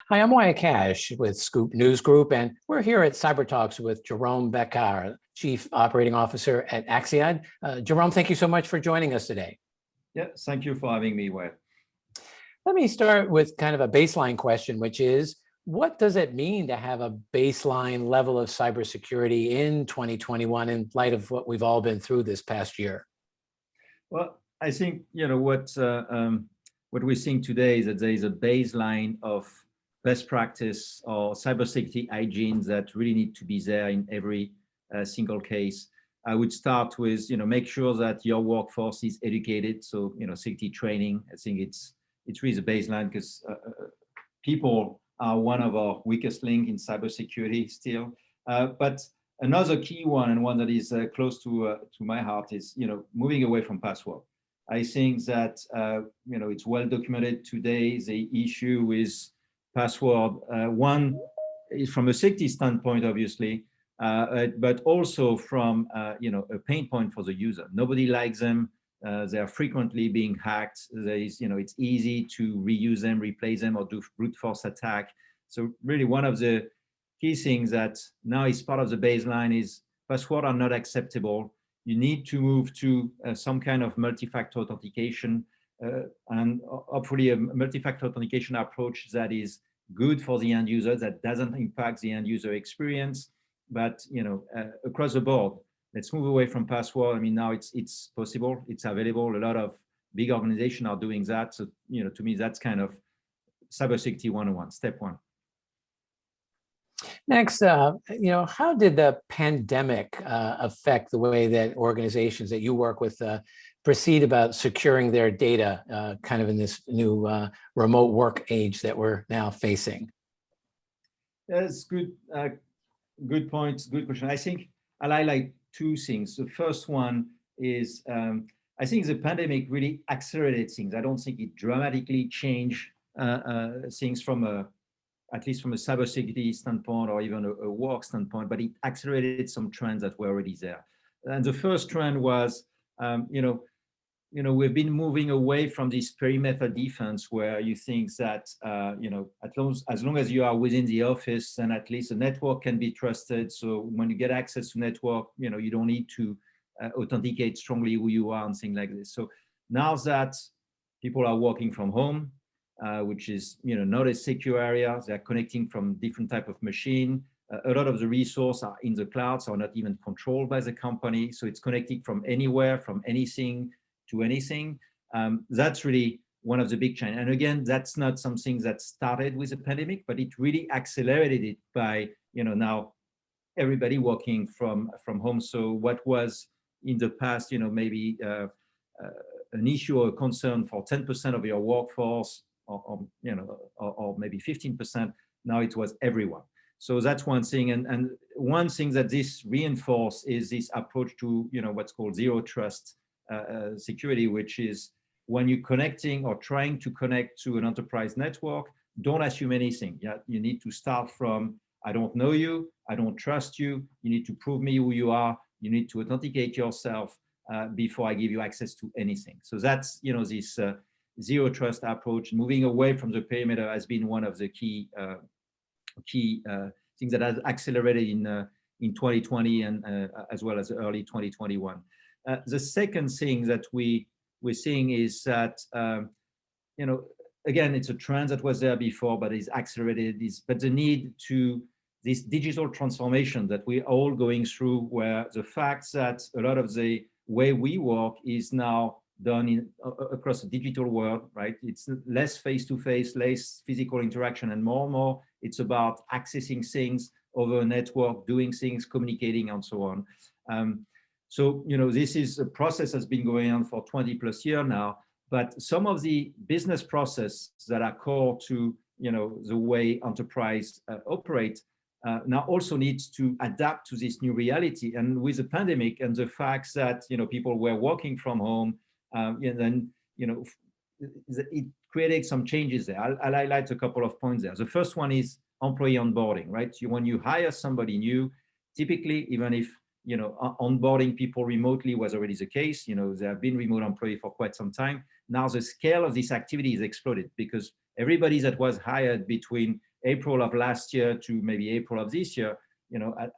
Hi, I'm Wyatt Cash with Scoop News Group, and we're here at CyberTalks with Jerome Becquart, Chief Operating Officer at Axiad. Jerome, thank you so much for joining us today. Yeah, thank you for having me, Wyatt. Let me start with kind of a baseline question, which is, what does it mean to have a baseline level of cybersecurity in 2021 in light of what we've all been through this past year? Well, I think what we're seeing today is that there is a baseline of best practice or cybersecurity hygiene that really need to be there in every single case. I would start with make sure that your workforce is educated. So security training. I think it's really the baseline because people are one of our weakest link in cybersecurity still. But another key one, and one that is close to my heart, is moving away from password. I think that it's well documented today the issue with password. One is from a safety standpoint, obviously, but also from a pain point for the user. Nobody likes them. They are frequently being hacked. There is, it's easy to reuse them, replace them, or do brute force attack. So really, one of the key things that now is part of the baseline is passwords are not acceptable. You need to move to some kind of multi-factor authentication, and hopefully a multi-factor authentication approach that is good for the end user, that doesn't impact the end user experience. But across the board, let's move away from password. I mean, now it's possible, it's available. A lot of big organizations are doing that. So to me, that's kind of cybersecurity 101, step one. Next, how did the pandemic affect the way that organizations that you work with proceed about securing their data, kind of in this new remote work age that we're now facing? That's good. Good points. Good question. I think I highlight two things. The first one is I think the pandemic really accelerated things. I don't think it dramatically changed things from at least from a cybersecurity standpoint or even a work standpoint, but it accelerated some trends that were already there. And the first trend was, we've been moving away from this perimeter defense where you think that, as long as you are within the office, then at least the network can be trusted. So when you get access to network, you don't need to authenticate strongly who you are and things like this. So now that people are working from home, which is not a secure area, they're connecting from different type of machine. A lot of the resources are in the cloud, so are not even controlled by the company. So it's connecting from anywhere, from anything to anything. That's really one of the big changes. And again, that's not something that started with the pandemic, but it really accelerated it by now everybody working from home. So what was in the past, maybe an issue or a concern for 10% of your workforce, or maybe 15%, now it was everyone. So that's one thing. And one thing that this reinforced is this approach to what's called zero trust security, which is when you're connecting or trying to connect to an enterprise network, don't assume anything. Yeah, you need to start from, I don't know you, I don't trust you, you need to prove me who you are, you need to authenticate yourself before I give you access to anything. So that's this zero trust approach. Moving away from the perimeter has been one of the key things that has accelerated in 2020 and as well as early 2021. The second thing that we're seeing is that again, it's a trend that was there before, but is accelerated. But the need to this digital transformation that we're all going through, where the fact that a lot of the way we work is now done across the digital world, right? It's less face-to-face, less physical interaction, and more it's about accessing things over a network, doing things, communicating, and so on. So this is a process that's been going on for 20 plus years now, but some of the business processes that are core to the way enterprise operate now also needs to adapt to this new reality. And with the pandemic and the fact that people were working from home, and then it created some changes there. I'll highlight a couple of points there. The first one is employee onboarding, right? When you hire somebody new, typically, even if onboarding people remotely was already the case, there have been remote employees for quite some time. Now the scale of this activity is exploded because everybody that was hired between April of last year to maybe April of this year,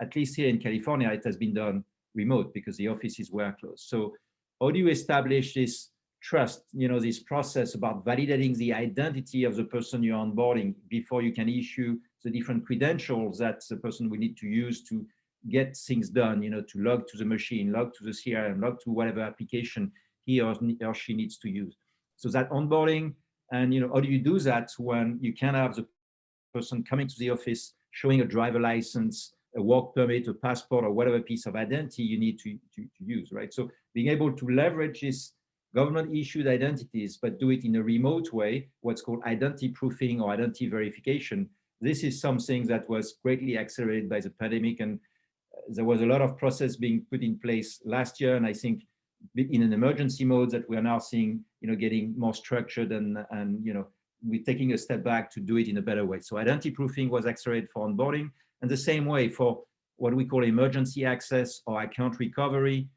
at least here in California, it has been done remote because the offices were closed. So how do you establish this trust, this process about validating the identity of the person you're onboarding before you can issue the different credentials that the person will need to use to get things done, to log to the machine, log to the CRM, log to whatever application he or she needs to use. So that onboarding, and how do you do that when you can't have the person coming to the office showing a driver license, a work permit, a passport, or whatever piece of identity you need to use, right? So being able to leverage this government issued identities, but do it in a remote way, what's called identity proofing or identity verification. This is something that was greatly accelerated by the pandemic, and there was a lot of process being put in place last year, and I think in an emergency mode that we are now seeing, getting more structured, and we're taking a step back to do it in a better way. So identity proofing was accelerated for onboarding, and the same way for what we call emergency access or account recovery.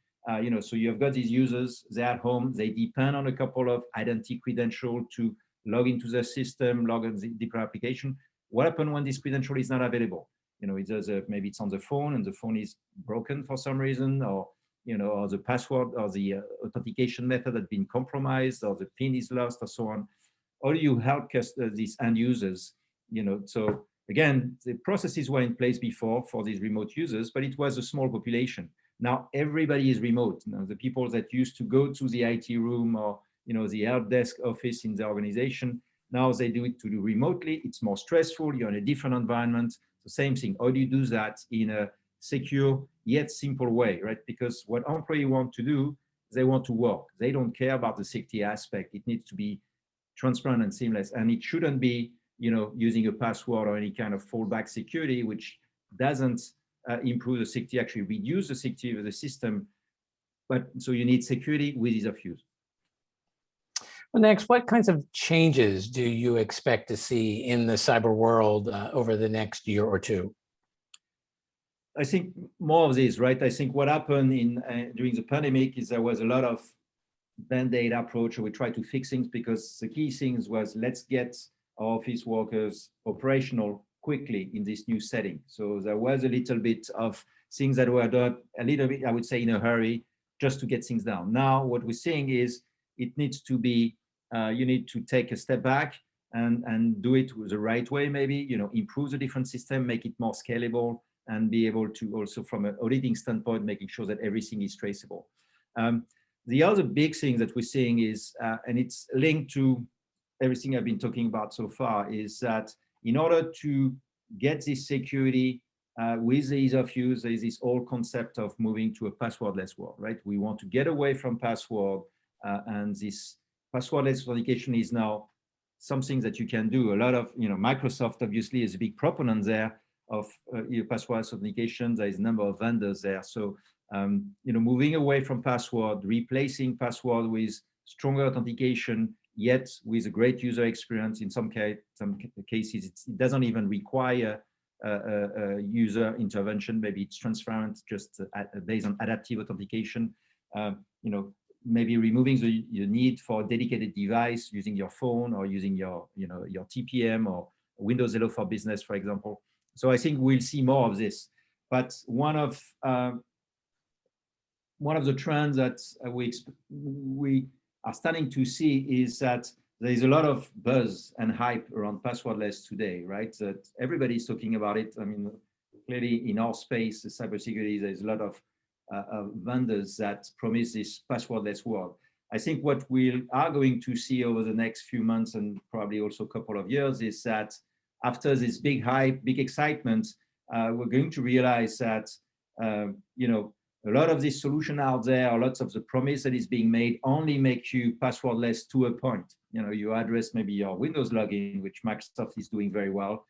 So you've got these users, they're at home, they depend on a couple of identity credentials to log into the system, log on the different application. What happens when this credential is not available? Maybe it's on the phone and the phone is broken for some reason, or or the password or the authentication method has been compromised, or the PIN is lost, or so on. How do you help these end users? So again, the processes were in place before for these remote users, but it was a small population. Now everybody is remote. Now the people that used to go to the IT room or the help desk office in the organization, now they do it remotely. It's more stressful. You're in a different environment. The same thing. How do you do that in a secure yet simple way, right? Because what employees want to do, they want to work. They don't care about the safety aspect. It needs to be transparent and seamless, and it shouldn't be using a password or any kind of fallback security, which doesn't improve the safety, actually reduce the safety of the system. But so you need security with ease of use. Well, next, what kinds of changes do you expect to see in the cyber world over the next year or two? I think more of this, right? I think what happened during the pandemic is there was a lot of band-aid approach, or we try to fix things, because the key things was, let's get our office workers operational quickly in this new setting. So there was a little bit of things that were done a little bit, I would say, in a hurry, just to get things down. Now what we're seeing is it needs to be, you need to take a step back and do it the right way, maybe, improve the different system, make it more scalable, and be able to also, from an auditing standpoint, making sure that everything is traceable. The other big thing that we're seeing is, and it's linked to everything I've been talking about so far, is that in order to get this security with the ease of use, there is this whole concept of moving to a passwordless world, right? We want to get away from password, and this passwordless authentication is now something that you can do. A lot of, Microsoft obviously is a big proponent there of passwordless authentication. There is a number of vendors there. So, moving away from password, replacing password with stronger authentication, yet with a great user experience. In some cases, it doesn't even require user intervention. Maybe it's transparent, just based on adaptive authentication. Maybe removing the need for a dedicated device, using your phone or using your TPM or Windows Hello for Business, for example. So I think we'll see more of this. But one of the trends that we are starting to see is that there is a lot of buzz and hype around passwordless today, right? That everybody's talking about it. I mean, clearly in our space, the cybersecurity, there's a lot of vendors that promise this passwordless world. I think what we are going to see over the next few months, and probably also a couple of years, is that after this big hype, big excitement, we're going to realize that, a lot of this solution out there, or lots of the promise that is being made, only make you passwordless to a point. You address maybe your Windows login, which Microsoft is doing very well.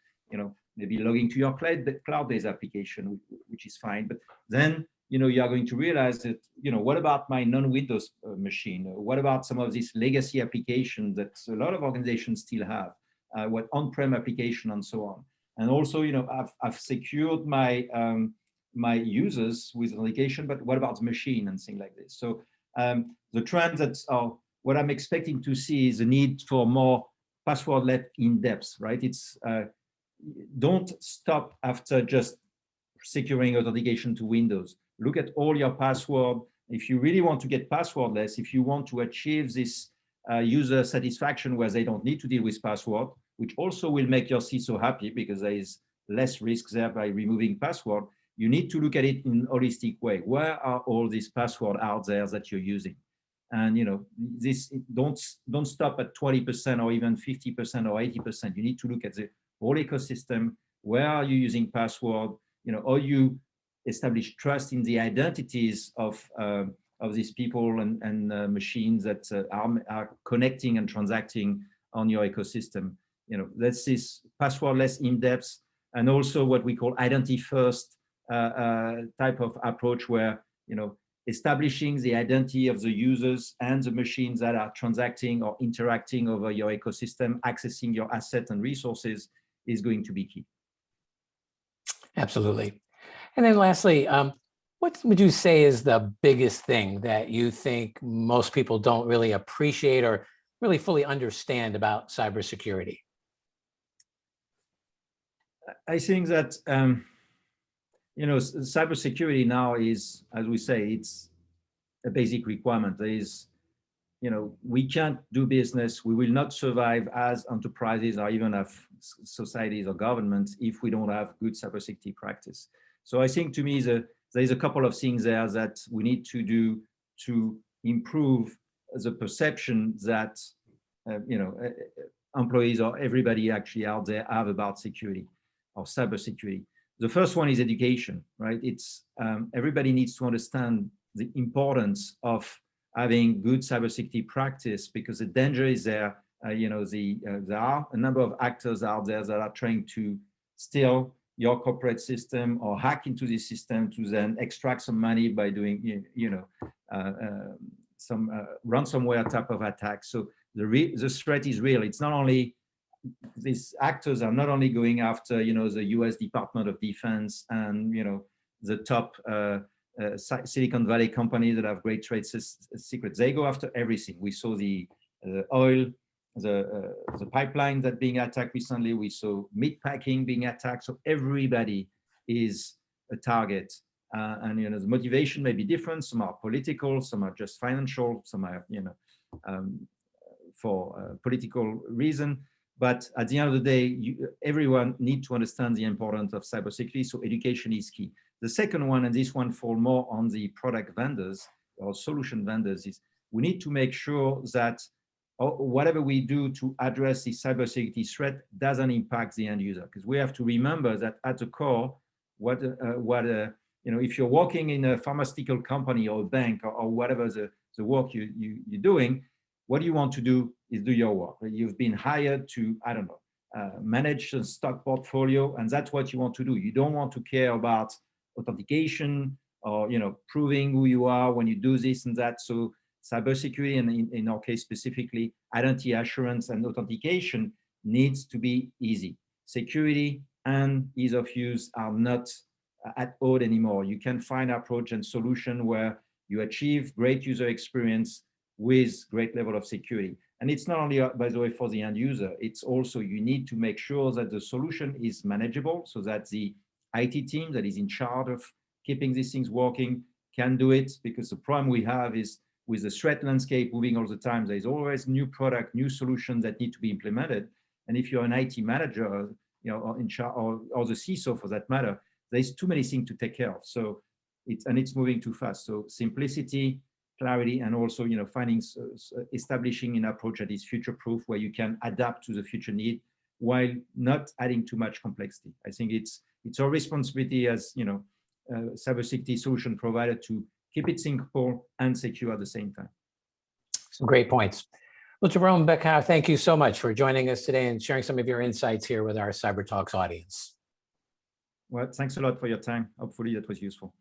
Maybe logging to your cloud-based application, which is fine. But then, you are going to realize that, what about my non-Windows machine? What about some of these legacy applications that a lot of organizations still have? What on-prem application and so on? And also, I've secured my my users with authentication, but what about the machine and things like this? So the trends that are, what I'm expecting to see is a need for more passwordless in depth, right? It's don't stop after just securing authentication to Windows. Look at all your password. If you really want to get passwordless, if you want to achieve this user satisfaction where they don't need to deal with password, which also will make your CISO happy because there is less risk there by removing password, you need to look at it in a holistic way. Where are all these passwords out there that you're using? And this don't stop at 20% or even 50% or 80%. You need to look at the whole ecosystem. Where are you using password? Or you establish trust in the identities of these people and machines that are connecting and transacting on your ecosystem. That's this passwordless in-depth, and also what we call identity-first type of approach, where establishing the identity of the users and the machines that are transacting or interacting over your ecosystem, accessing your assets and resources, is going to be key. Absolutely. And then lastly, what would you say is the biggest thing that you think most people don't really appreciate or really fully understand about cybersecurity? I think that cybersecurity now is, as we say, it's a basic requirement. There is, we can't do business, we will not survive as enterprises or even as societies or governments if we don't have good cybersecurity practice. So I think, to me, there's a couple of things there that we need to do to improve the perception that employees or everybody actually out there have about security or cybersecurity. The first one is education, right? It's everybody needs to understand the importance of having good cybersecurity practice, because the danger is there. There are a number of actors out there that are trying to steal your corporate system or hack into the system to then extract some money by doing, some ransomware type of attack. So the threat is real. It's not only, these actors are not only going after, the US Department of Defense and, the top Silicon Valley companies that have great trade secrets. They go after everything. We saw the oil, the pipeline that being attacked recently. We saw meat packing being attacked. So everybody is a target. And the motivation may be different. Some are political, some are just financial, some are for political reason. But at the end of the day, everyone needs to understand the importance of cybersecurity. So education is key. The second one, and this one falls more on the product vendors or solution vendors, is we need to make sure that whatever we do to address the cybersecurity threat doesn't impact the end user. Because we have to remember that at the core, if you're working in a pharmaceutical company or a bank or whatever the work you're doing, what you want to do is do your work. You've been hired to, manage a stock portfolio, and that's what you want to do. You don't want to care about authentication or proving who you are when you do this and that. So cybersecurity, and in our case specifically, identity assurance and authentication needs to be easy. Security and ease of use are not at odds anymore. You can find approach and solution where you achieve great user experience with great level of security. And it's not only, by the way, for the end user, it's also, you need to make sure that the solution is manageable so that the IT team that is in charge of keeping these things working can do it. Because the problem we have is, with the threat landscape moving all the time, there's always new product, new solutions that need to be implemented. And if you're an IT manager, or in charge, or the CISO for that matter, there's too many things to take care of. So it's moving too fast. So simplicity, clarity, and also establishing an approach that is future-proof, where you can adapt to the future need while not adding too much complexity. I think it's our responsibility as cybersecurity solution provider to keep it simple and secure at the same time. Some great points. Well, Jerome, Becquart, thank you so much for joining us today and sharing some of your insights here with our CyberTalks audience. Well, thanks a lot for your time. Hopefully that was useful.